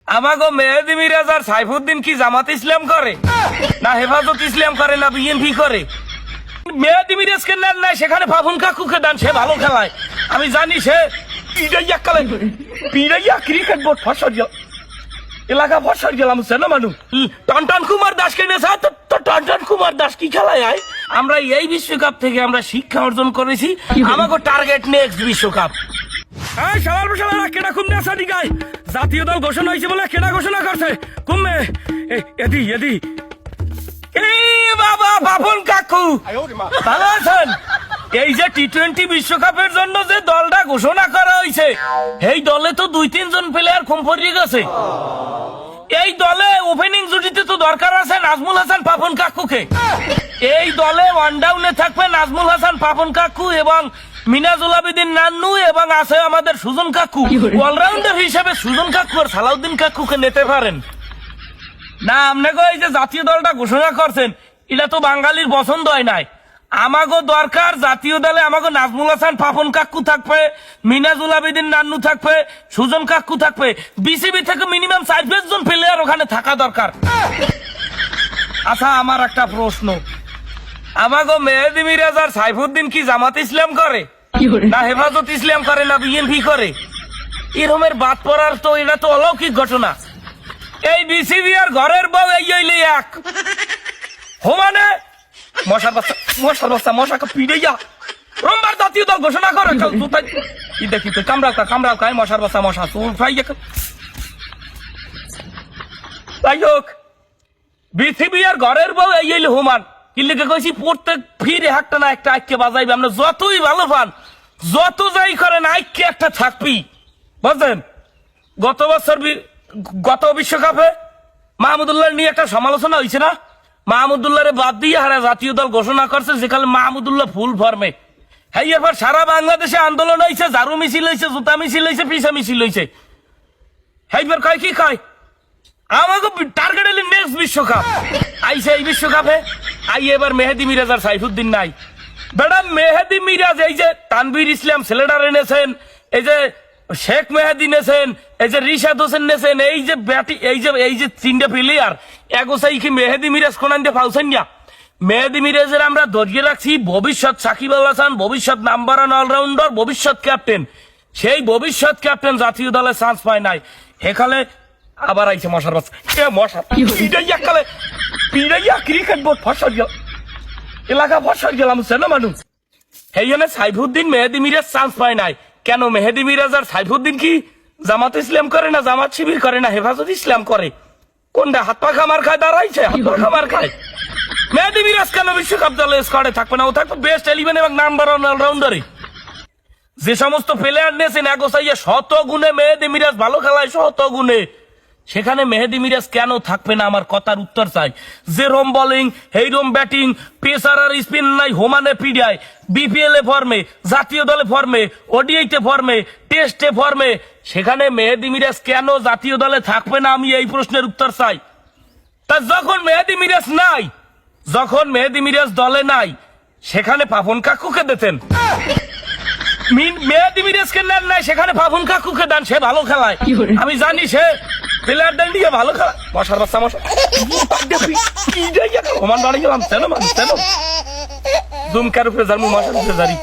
আমাগো মেহেদি মিরাজ আর সাইফুদ্দিন কি জামাত ইসলাম করে না হেফাজত ইসলাম করে না বিএনপি করে? মেহেদি মিরাজকে নেন নাই, সেখানে ফাফুন কাকুকে দেন, সে ভালো খেলায়। আমি জানি সে পিড়াইয়া ক্রিকেট বোর্ড ফসল এলাকা ফসল গেলাম না মানুষ। টনটন কুমার দাসকে নিয়েছে, তো টনটন কুমার দাস কি খেলায় আয়? আমরা এই বিশ্বকাপ থেকে আমরা শিক্ষা অর্জন করেছি, আমাকে টার্গেট নেক্সট বিশ্বকাপ। জাতীয় দল ঘোষণা হয়েছে বলে কেনা ঘোষণা করছে কুমে এদি এদি বাবা বাপন কাকু ভালো আছেন? এই যে টি-20 বিশ্বকাপের জন্য যে দলটা ঘোষণা করা হয়েছে, এই দলে তো 2-3 জন প্লেয়ার কম পড়ে গেছে। এই দলে ওপেনিং জুটিতে তো দরকার আছে নাজমুল হাসান পাপন কাকুকে। এই দলে ওয়ান ডাউনে থাকবে নাজমুল হাসান পাপন কাকু এবং মিনাজুল আবেদিন নান্নু, এবং আছে আমাদের সুজন কাকু। অলরাউন্ডার হিসেবে সুজন কাকু আর সালাউদ্দিন কাকুকে নিতে পারেন না? আপনাকে এই যে জাতীয় দলটা ঘোষণা করছেন, এটা তো বাঙালির পছন্দ হয় নাই। আমাগো দরকার জাতীয় দলে আমাগো নাজমুল হাসান পাপন কাকু থাকবে, মিনাজুল আবেদিন নান্নু থাকবে, সুজন কাকু থাকবে। বিসিবি থেকে মিনিমাম 4-5 জন প্লেয়ার ওখানে থাকা দরকার। আচ্ছা, আমার একটা প্রশ্ন, আমাগো মেহেদি মিরাজ আর সাইফুদ্দিন কি জামাত ইসলাম করে না হেফাজত ইসলাম করে না বিএনপি করে? এরমের বাদ পড়ার তো এটা তো অলৌকিক ঘটনা। এই বিসিবি আর ঘরের বউ এই হইলে এক হোমানে মশার বাচ্চা মশাকে পিড়ে যা রোমবার জাতীয় দল ঘোষণা করে দেখি তো কামড়াও খাই মশার বাচ্চা মশা চুল ফ্রাই। যাই হোক, বিসিবি আর ঘরের বউ এই হইলে হোমান কিল্লিকে কইছি প্রত্যেক ফিরে একটা না একটা আইকে বাজাইবে। আমরা যতই ভালো পান, যত যাই করেন, আইকে একটা থাকবি, বুঝলেন? গত বিশ্বকাপে মাহমুদুল্লাহ নিয়ে একটা সমালোচনা হয়েছে না? মাহমুদুল্লাহরে বাদ দিয়ে হারা জাতীয় দল ঘোষণা করছে, যেখানে মাহমুদুল্লাহ ফুল ফর্মে। হ্যাঁ, এরপর সারা বাংলাদেশে আন্দোলন হয়েছে, ঝাড়ু মিছিল হয়েছে, জুতা মিছিল হয়েছে, পিসা মিছিল হয়েছে। এইবার কয় কি কয় আমাকে টার্গেট এলি নেক্সট বিশ্বকাপ আইসে। এই বিশ্বকাপে এবার মেহেদি মিরাজ আর সাইফুদ্দিন নাই। বেটা মেহেদি মিরাজ এই যে তানভীর ইসলাম ছেলেটার এনেছেন, এই যে শেখ মেহেদি নেছেন, এই যে রিশাদ হোসেন নেছেন, এই যে ব্যাটি এই যে 3টা প্লেয়ার এগোসাই কি মেহেদি মিরাজ কোনান দিয়ে পাউছেন না? মেহেদি মিরাজের আমরা ধরিয়ে রাখছি ভবিষ্যৎ সাকিব আল হাসান, ভবিষ্যৎ নাম্বার 1 অলরাউন্ডার, ভবিষ্যৎ ক্যাপ্টেন। সেই ভবিষ্যৎ ক্যাপ্টেন জাতীয় দলে চান্স পায় নাই। এখানে আবার আইছে মশার বাচ্চা মশা পিড়াইয়া ক্রিকেট বোর্ড ফসল এলাকা ফসল গেলাম না মানুষ। এই জন্য সাইফুদ্দিন মেহেদি মিরাজ চান্স পায় নাই। কেন? মেহেদি মিরাজ আর সাইফুদ্দিন কি জামাত ইসলাম করে না জামাত শিবির করে না হেফাজত ইসলাম করে? কোনটা হাত পা খামার খায় দাঁড়াইছে? হাত পা খামার খায়। মেহেদি মিরাজ কেন বিশ্বকাপ দলে স্কোয়াডে থাকবে না? ও থাকবে বেস্ট 11 এবং নাম্বার 1 অলরাউন্ডারে। যে সমস্ত প্লেয়ার নিয়েছেন এগোসাইয়া শত গুণে মেহেদি মিরাজ ভালো খেলায়, শত গুণে। সেখানে মেহেদি মিরাজ কেন থাকবে না? আমার কথার উত্তর চাই। যে রোম বোলিং, এই রোম ব্যাটিং, পেসার আর স্পিন নাই, হোমানে পিডিয়ায়, বিপিএল এ ফর্মে, জাতীয় দলে ফর্মে, ওডিআইতে ফর্মে, টেস্টে ফর্মে, সেখানে মেহেদি মিরাজ কেন জাতীয় দলে থাকবে না? আমি এই প্রশ্নের উত্তর চাই। তা যখন মেহেদি মিরাজ নাই, যখন মেহেদি মিরাজ দলে নাই, সেখানে পাপন কাকুকে দিতেন। মেহেদি মিরাজকে নেন নাই, সেখানে পাপন কাকুকে দেন, সে ভালো খেলায়। আমি জানি সে প্লেয়ারদের নিয়ে ভালো খেলা। মশার বাচ্চা মশা সমান দাঁড়িয়ে গেলাম জুমকার উপরে জানবো মশার উপরে জারি।